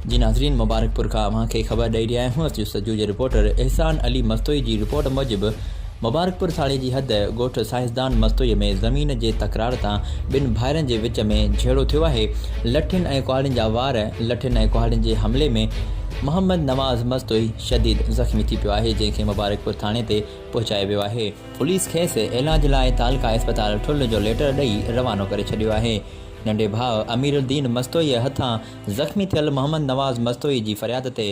जी नाज़रीन, मुबारकपुर खां अव्हांखे ख़बर ॾेई रहिया आहियूं जस्तजू जे रिपोर्टर احسان अली मस्तोई जी रिपोर्ट मूजिबि मुबारकपुर थाणे जी हद ॻोठ सائينداد मस्तोई में ज़मीन जे तकरार तां ॿिनि ڀائرن जे विच में झेड़ो थियो आहे। लठين ऐं ڪهاڙين जा वार लठين ऐं ڪهاڙين जे हमले में محمد नवाज मस्तोई शदीद ज़खमी थी पियो आहे, जंहिंखे मुबारकपुर थाणे ते पहुचायो वियो आहे। पुलिस खेसि इलाज लाइ تعلقه اسپتال ठुल जो लेटर ॾेई रवानो करे छॾियो आहे। नंढे भाउ अमीर الدين मस्तोई हथां ज़ख़्मी थियल मोहम्मद नवाज मस्तोई जी फरियाद ते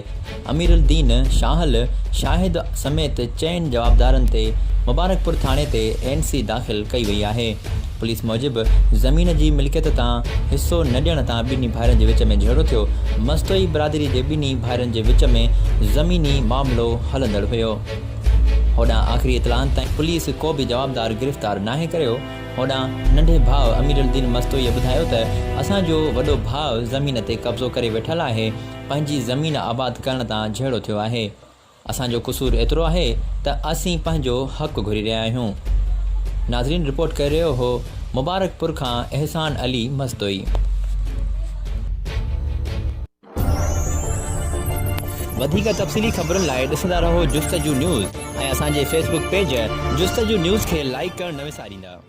अमीर الدين शाहिद समेत चइनि जवाबदारनि ते मुबारकपुर थाणे ते NC दाख़िल कई वई आहे। पुलिस मूजिबि ज़मीन जी मिल्कियत तां हिसो न ॾियण तां ॿिन्ही ڀائرن जे विच में झेड़ो थियो। मस्तोई बिरादरी जे ॿिन्ही ڀائرن जे विच में ज़मीनी मामिलो हलंदड़ हुयो। होॾां आख़िरी इतलाहनि ताईं पुलिस को बि जवाबदार गिरफ़्तार नाहे करियो। होॾां नंढे भाउ अमीर الدين मस्तोईअ ॿुधायो त असांजो वॾो भाउ ज़मीन ते कब्ज़ो करे वेठल आहे, पंहिंजी ज़मीन आबाद करण तां झेड़ो थियो आहे। असांजो क़सूर एतिरो आहे त असीं पंहिंजो हक़ घुरी रहिया आहियूं। नाज़रीन, रिपोर्ट करे रहियो हो मुबारकपुर खां احسان अली मस्तोई। वधीक तफ़सीली ख़बरुनि लाइ ॾिसंदा रहो जस्तजू न्यूज़ ऐं असांजे फेसबुक पेज जस्तजू न्यूज़ खे लाइक करणु न विसारींदा।